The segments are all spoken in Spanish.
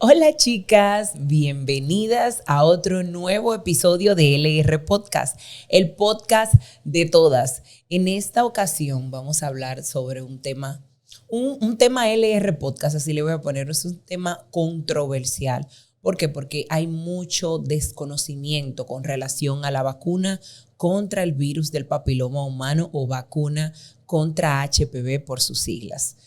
Hola chicas, bienvenidas a otro nuevo episodio de LR Podcast, el podcast de todas. En esta ocasión vamos a hablar sobre un tema LR Podcast, así le voy a poner, es un tema controversial. ¿Por qué? Porque hay mucho desconocimiento con relación a la vacuna contra el virus del papiloma humano o vacuna contra HPV por sus siglas.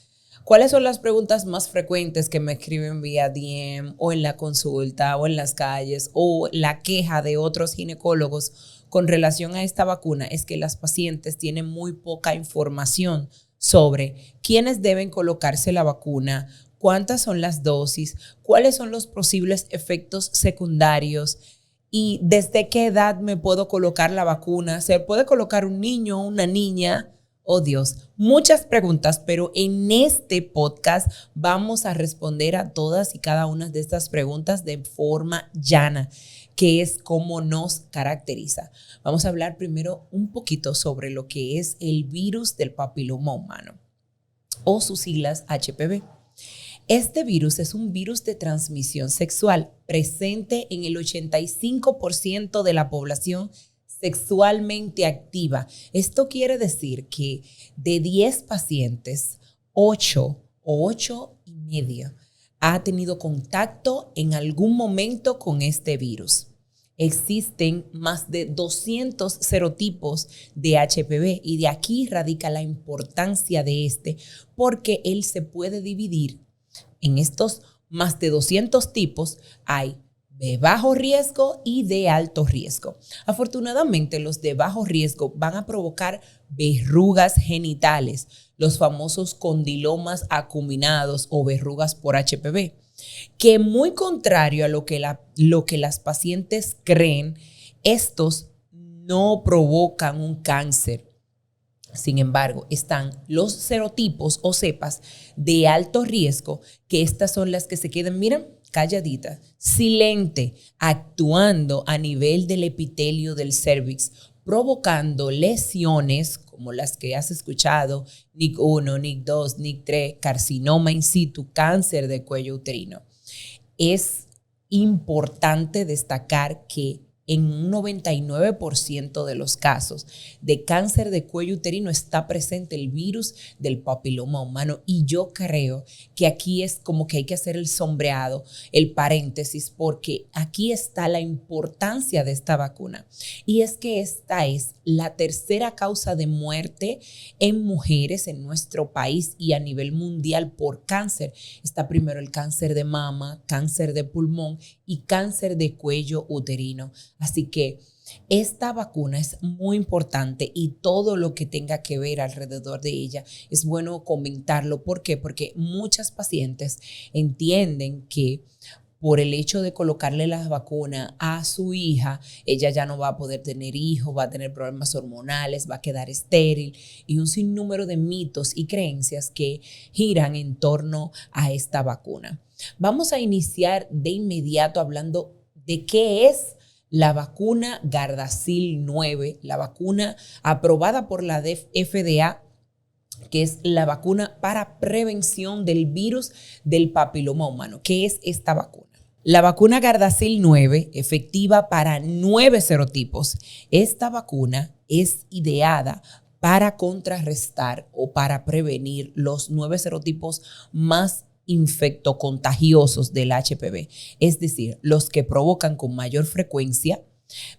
¿Cuáles son las preguntas más frecuentes que me escriben vía DM o en la consulta o en las calles o la queja de otros ginecólogos con relación a esta vacuna? Es que las pacientes tienen muy poca información sobre quiénes deben colocarse la vacuna, cuántas son las dosis, cuáles son los posibles efectos secundarios y desde qué edad me puedo colocar la vacuna. ¿Se puede colocar un niño o una niña? Oh Dios, muchas preguntas, pero en este podcast vamos a responder a todas y cada una de estas preguntas de forma llana, que es cómo nos caracteriza. Vamos a hablar primero un poquito sobre lo que es el virus del papiloma humano o sus siglas HPV. Este virus es un virus de transmisión sexual presente en el 85% de la población sexualmente activa. Esto quiere decir que de 10 pacientes, 8 o 8 y medio ha tenido contacto en algún momento con este virus. Existen más de 200 serotipos de HPV y de aquí radica la importancia de este, porque él se puede dividir en estos más de 200 tipos. Hay de bajo riesgo y de alto riesgo. Afortunadamente, los de bajo riesgo van a provocar verrugas genitales, los famosos condilomas acuminados o verrugas por HPV, que muy contrario a lo que las pacientes creen, estos no provocan un cáncer. Sin embargo, están los serotipos o cepas de alto riesgo, que estas son las que se quedan, miren, calladita, silente, actuando a nivel del epitelio del cervix, provocando lesiones como las que has escuchado, NIC1, NIC2, NIC3, carcinoma in situ, cáncer de cuello uterino. Es importante destacar que en un 99% de los casos de cáncer de cuello uterino está presente el virus del papiloma humano, y yo creo que aquí es como que hay que hacer el sombreado, el paréntesis, porque aquí está la importancia de esta vacuna, y es que esta es la tercera causa de muerte en mujeres en nuestro país y a nivel mundial por cáncer. Está primero el cáncer de mama, cáncer de pulmón y cáncer de cuello uterino. Así que esta vacuna es muy importante y todo lo que tenga que ver alrededor de ella es bueno comentarlo. ¿Por qué? Porque muchas pacientes entienden que por el hecho de colocarle la vacuna a su hija, ella ya no va a poder tener hijos, va a tener problemas hormonales, va a quedar estéril, y un sinnúmero de mitos y creencias que giran en torno a esta vacuna. Vamos a iniciar de inmediato hablando de qué es la vacuna Gardasil 9, la vacuna aprobada por la FDA, que es la vacuna para prevención del virus del papiloma humano. ¿Qué es esta vacuna? La vacuna Gardasil 9, efectiva para 9 serotipos. Esta vacuna es ideada para contrarrestar o para prevenir los 9 serotipos más infectocontagiosos del HPV, es decir, los que provocan con mayor frecuencia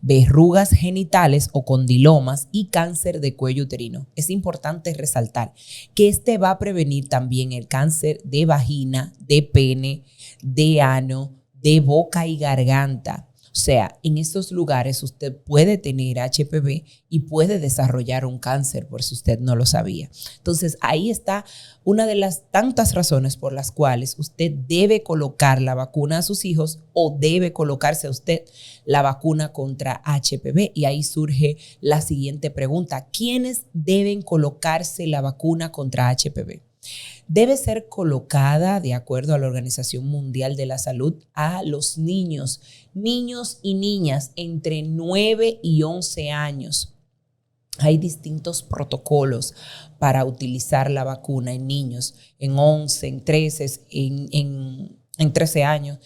verrugas genitales o condilomas y cáncer de cuello uterino. Es importante resaltar que este va a prevenir también el cáncer de vagina, de pene, de ano, de boca y garganta. O sea, en estos lugares usted puede tener HPV y puede desarrollar un cáncer, por si usted no lo sabía. Entonces, ahí está una de las tantas razones por las cuales usted debe colocar la vacuna a sus hijos o debe colocarse a usted la vacuna contra HPV. Y ahí surge la siguiente pregunta: ¿quiénes deben colocarse la vacuna contra HPV? Debe ser colocada, de acuerdo a la Organización Mundial de la Salud, a los niños y niñas entre 9 y 11 años. Hay distintos protocolos para utilizar la vacuna en niños, en 11, en 13, en en 13 años.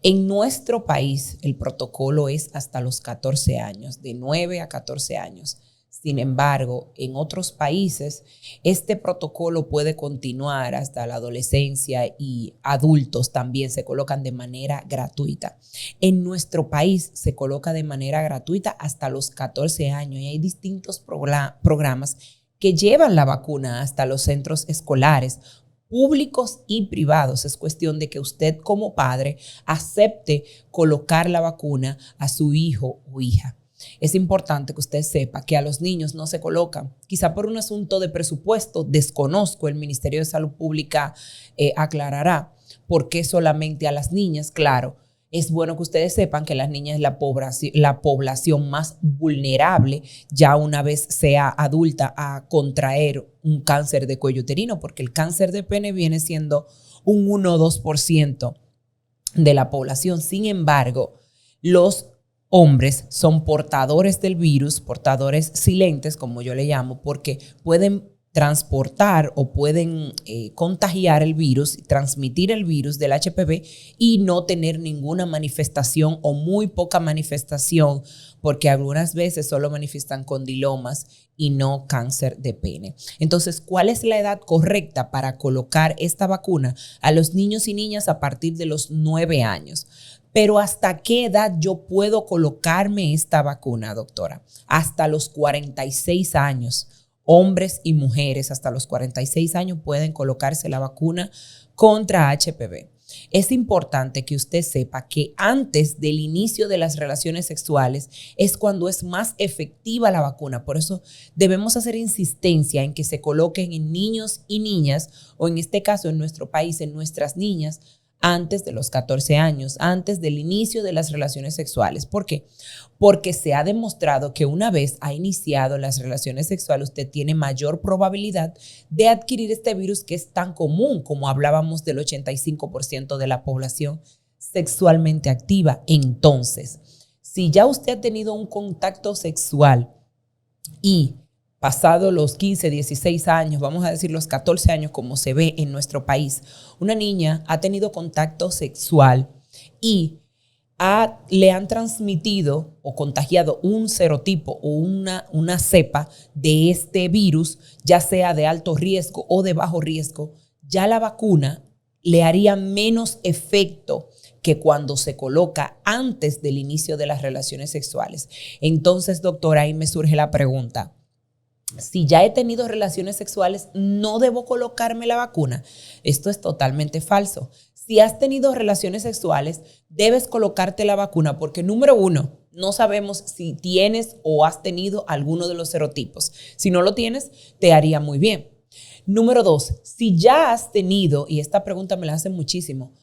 En nuestro país, el protocolo es hasta los 14 años, de 9 a 14 años. Sin embargo, en otros países, este protocolo puede continuar hasta la adolescencia y adultos también se colocan de manera gratuita. En nuestro país se coloca de manera gratuita hasta los 14 años y hay distintos programas que llevan la vacuna hasta los centros escolares, públicos y privados. Es cuestión de que usted como padre acepte colocar la vacuna a su hijo o hija. Es importante que usted sepa que a los niños no se colocan, quizá por un asunto de presupuesto, desconozco, el Ministerio de Salud Pública aclarará por qué solamente a las niñas. Claro, es bueno que ustedes sepan que las niñas es la población más vulnerable ya una vez sea adulta a contraer un cáncer de cuello uterino, porque el cáncer de pene viene siendo un 1 o 2% de la población. Sin embargo, los hombres son portadores del virus, portadores silentes, como yo le llamo, porque pueden transportar o pueden contagiar el virus, transmitir el virus del HPV y no tener ninguna manifestación o muy poca manifestación, porque algunas veces solo manifiestan condilomas y no cáncer de pene. Entonces, ¿cuál es la edad correcta para colocar esta vacuna a los niños y niñas a partir de los 9 años? Pero ¿hasta qué edad yo puedo colocarme esta vacuna, doctora? Hasta los 46 años. Hombres y mujeres hasta los 46 años pueden colocarse la vacuna contra HPV. Es importante que usted sepa que antes del inicio de las relaciones sexuales es cuando es más efectiva la vacuna. Por eso debemos hacer insistencia en que se coloquen en niños y niñas, o en este caso en nuestro país, en nuestras niñas, antes de los 14 años, antes del inicio de las relaciones sexuales. ¿Por qué? Porque se ha demostrado que una vez ha iniciado las relaciones sexuales, usted tiene mayor probabilidad de adquirir este virus que es tan común, como hablábamos del 85% de la población sexualmente activa. Entonces, si ya usted ha tenido un contacto sexual y pasado los 15, 16 años, vamos a decir los 14 años como se ve en nuestro país, una niña ha tenido contacto sexual y le han transmitido o contagiado un serotipo o una cepa de este virus, ya sea de alto riesgo o de bajo riesgo, ya la vacuna le haría menos efecto que cuando se coloca antes del inicio de las relaciones sexuales. Entonces, doctora, ahí me surge la pregunta. Si ya he tenido relaciones sexuales, ¿no debo colocarme la vacuna? Esto es totalmente falso. Si has tenido relaciones sexuales, debes colocarte la vacuna porque, número uno, no sabemos si tienes o has tenido alguno de los serotipos. Si no lo tienes, te haría muy bien. Número dos, si ya has tenido, y esta pregunta me la hacen muchísimo,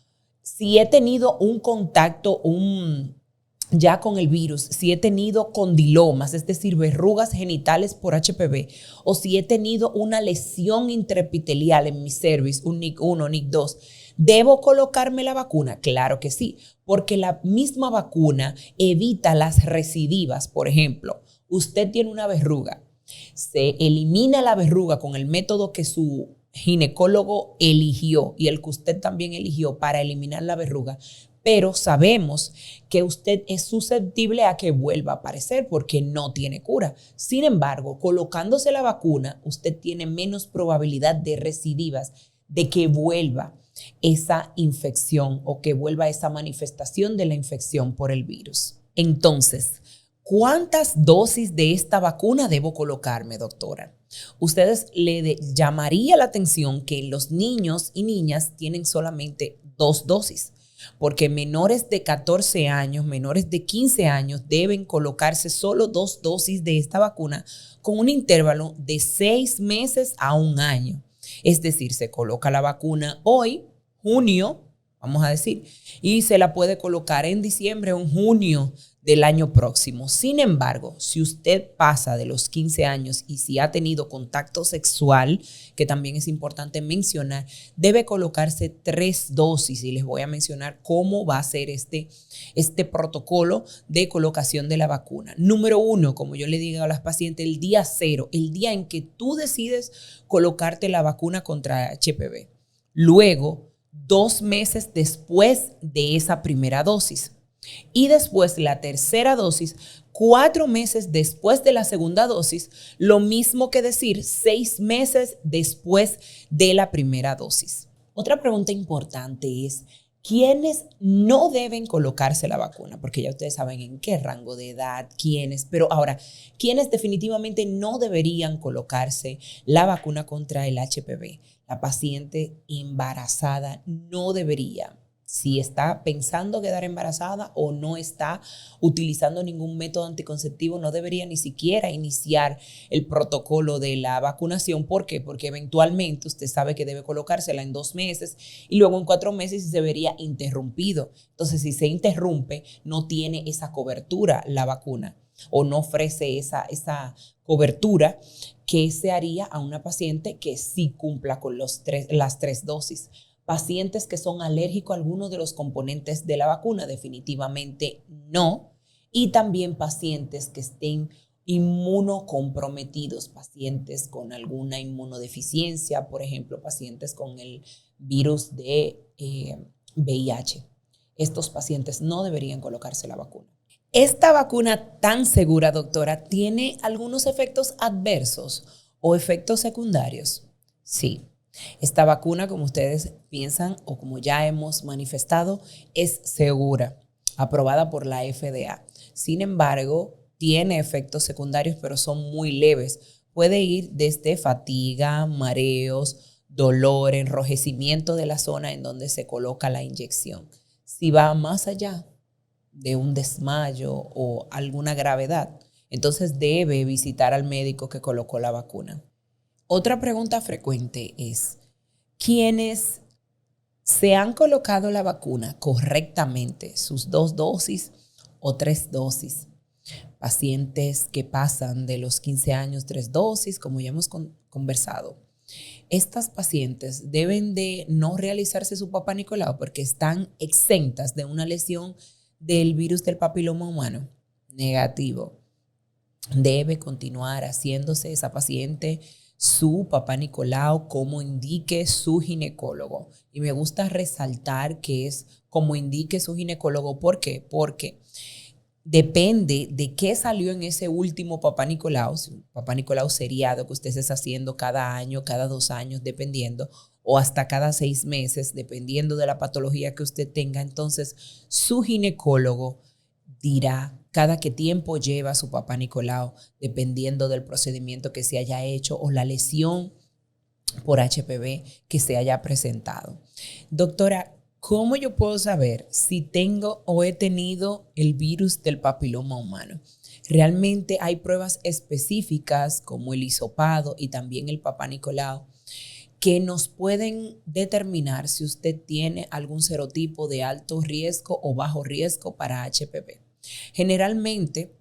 si he tenido un contacto, ya con el virus, si he tenido condilomas, es decir, verrugas genitales por HPV, o si he tenido una lesión intraepitelial en mi cervix, un NIC1, NIC2, ¿debo colocarme la vacuna? Claro que sí, porque la misma vacuna evita las recidivas. Por ejemplo, usted tiene una verruga, se elimina la verruga con el método que su ginecólogo eligió y el que usted también eligió para eliminar la verruga, pero sabemos que usted es susceptible a que vuelva a aparecer porque no tiene cura. Sin embargo, colocándose la vacuna, usted tiene menos probabilidad de recidivas, de que vuelva esa infección o que vuelva esa manifestación de la infección por el virus. Entonces, ¿cuántas dosis de esta vacuna debo colocarme, doctora? Ustedes le llamaría la atención que los niños y niñas tienen solamente 2 dosis. Porque menores de 14 años, menores de 15 años deben colocarse solo 2 dosis de esta vacuna con un intervalo de 6 meses a 1 año. Es decir, se coloca la vacuna hoy, junio, vamos a decir, y se la puede colocar en diciembre o en junio del año próximo. Sin embargo, si usted pasa de los 15 años y si ha tenido contacto sexual, que también es importante mencionar, debe colocarse 3 dosis y les voy a mencionar cómo va a ser este protocolo de colocación de la vacuna. Número 1, como yo le digo a las pacientes, el día 0, el día en que tú decides colocarte la vacuna contra HPV. Luego 2 meses después de esa primera dosis. Y después la tercera dosis, 4 meses después de la segunda dosis, lo mismo que decir 6 meses después de la primera dosis. Otra pregunta importante es, ¿quiénes no deben colocarse la vacuna? Porque ya ustedes saben en qué rango de edad, quiénes, pero ahora, ¿quiénes definitivamente no deberían colocarse la vacuna contra el HPV? La paciente embarazada no debería. Si está pensando quedar embarazada o no está utilizando ningún método anticonceptivo, no debería ni siquiera iniciar el protocolo de la vacunación. ¿Por qué? Porque eventualmente usted sabe que debe colocársela en 2 meses y luego en 4 meses se vería interrumpido. Entonces, si se interrumpe, no tiene esa cobertura la vacuna o no ofrece esa cobertura que se haría a una paciente que sí cumpla con las 3 dosis. Pacientes que son alérgicos a alguno de los componentes de la vacuna, definitivamente no. Y también pacientes que estén inmunocomprometidos, pacientes con alguna inmunodeficiencia, por ejemplo, pacientes con el virus de VIH. Estos pacientes no deberían colocarse la vacuna. ¿Esta vacuna tan segura, doctora, tiene algunos efectos adversos o efectos secundarios? Sí. Esta vacuna, como ustedes piensan o como ya hemos manifestado, es segura, aprobada por la FDA. Sin embargo, tiene efectos secundarios, pero son muy leves. Puede ir desde fatiga, mareos, dolor, enrojecimiento de la zona en donde se coloca la inyección. Si va más allá de un desmayo o alguna gravedad, entonces debe visitar al médico que colocó la vacuna. Otra pregunta frecuente es, ¿quiénes se han colocado la vacuna correctamente, sus 2 dosis o 3 dosis? Pacientes que pasan de los 15 años 3 dosis, como ya hemos conversado. Estas pacientes deben de no realizarse su Papá Nicolau porque están exentas de una lesión del virus del papiloma humano. Negativo. Debe continuar haciéndose esa paciente su Papá Nicolau como indique su ginecólogo. Y me gusta resaltar que es como indique su ginecólogo. ¿Por qué? Porque depende de qué salió en ese último Papá Nicolau, un Papá Nicolau seriado que usted se está haciendo cada año, cada 2 años, dependiendo, o hasta cada 6 meses, dependiendo de la patología que usted tenga. Entonces, su ginecólogo dirá cada qué tiempo lleva su Papá Nicolau, dependiendo del procedimiento que se haya hecho o la lesión por HPV que se haya presentado. Doctora, ¿cómo yo puedo saber si tengo o he tenido el virus del papiloma humano? Realmente hay pruebas específicas como el hisopado y también el Papá Nicolau que nos pueden determinar si usted tiene algún serotipo de alto riesgo o bajo riesgo para HPV. Generalmente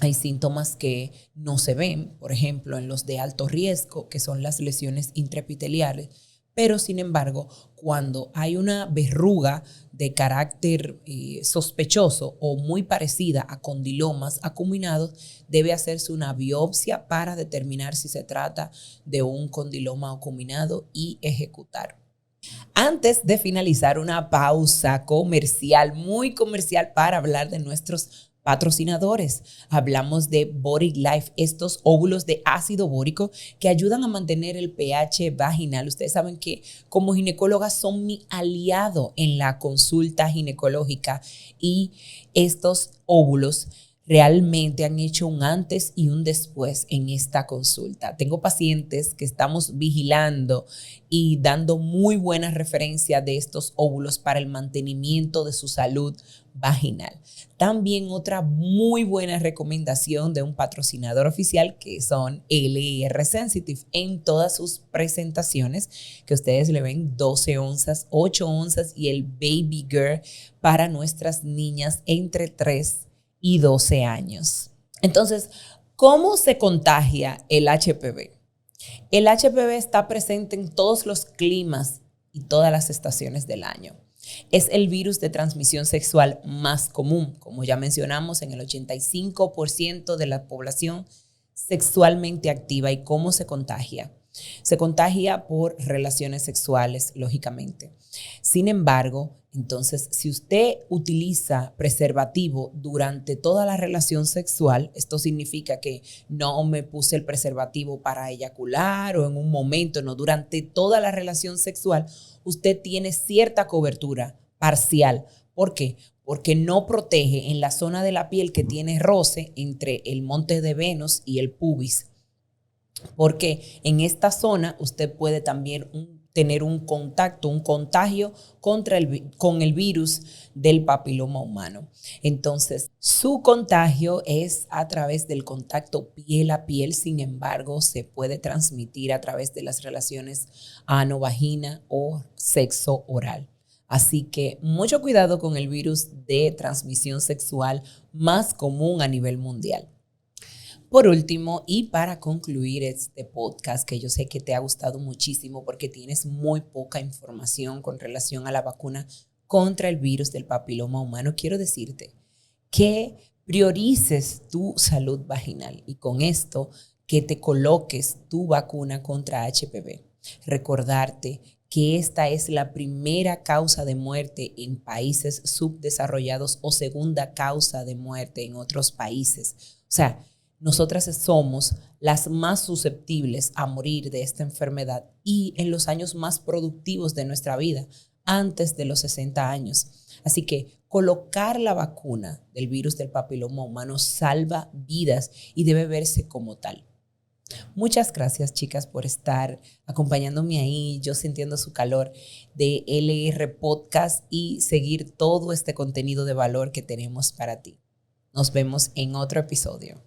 hay síntomas que no se ven, por ejemplo, en los de alto riesgo, que son las lesiones intraepiteliales, pero sin embargo, cuando hay una verruga de carácter sospechoso o muy parecida a condilomas acuminados, debe hacerse una biopsia para determinar si se trata de un condiloma acuminado y ejecutar. Antes de finalizar, una pausa comercial, muy comercial, para hablar de nuestros patrocinadores. Hablamos de Body Life, estos óvulos de ácido bórico que ayudan a mantener el pH vaginal. Ustedes saben que como ginecólogas son mi aliado en la consulta ginecológica y estos óvulos realmente han hecho un antes y un después en esta consulta. Tengo pacientes que estamos vigilando y dando muy buena referencia de estos óvulos para el mantenimiento de su salud vaginal. También otra muy buena recomendación de un patrocinador oficial que son LR Sensitive en todas sus presentaciones, que ustedes le ven 12 onzas, 8 onzas y el Baby Girl para nuestras niñas entre 3 y 12 años. Entonces, ¿cómo se contagia el HPV? El HPV está presente en todos los climas y todas las estaciones del año. Es el virus de transmisión sexual más común, como ya mencionamos, en el 85% de la población sexualmente activa. ¿Y cómo se contagia? Se contagia por relaciones sexuales, lógicamente. Sin embargo, entonces, si usted utiliza preservativo durante toda la relación sexual, esto significa que no me puse el preservativo para eyacular o en un momento, no, durante toda la relación sexual, usted tiene cierta cobertura parcial. ¿Por qué? Porque no protege en la zona de la piel que tiene roce entre el monte de Venus y el pubis. Porque en esta zona usted puede también tener un contacto, un contagio con el virus del papiloma humano. Entonces, su contagio es a través del contacto piel a piel, sin embargo, se puede transmitir a través de las relaciones ano-vagina o sexo oral. Así que mucho cuidado con el virus de transmisión sexual más común a nivel mundial. Por último, y para concluir este podcast, que yo sé que te ha gustado muchísimo porque tienes muy poca información con relación a la vacuna contra el virus del papiloma humano, quiero decirte que priorices tu salud vaginal y con esto que te coloques tu vacuna contra HPV. Recordarte que esta es la primera causa de muerte en países subdesarrollados o segunda causa de muerte en otros países. O sea, nosotras somos las más susceptibles a morir de esta enfermedad y en los años más productivos de nuestra vida, antes de los 60 años. Así que colocar la vacuna del virus del papiloma humano salva vidas y debe verse como tal. Muchas gracias, chicas, por estar acompañándome ahí, yo sintiendo su calor de LR Podcast y seguir todo este contenido de valor que tenemos para ti. Nos vemos en otro episodio.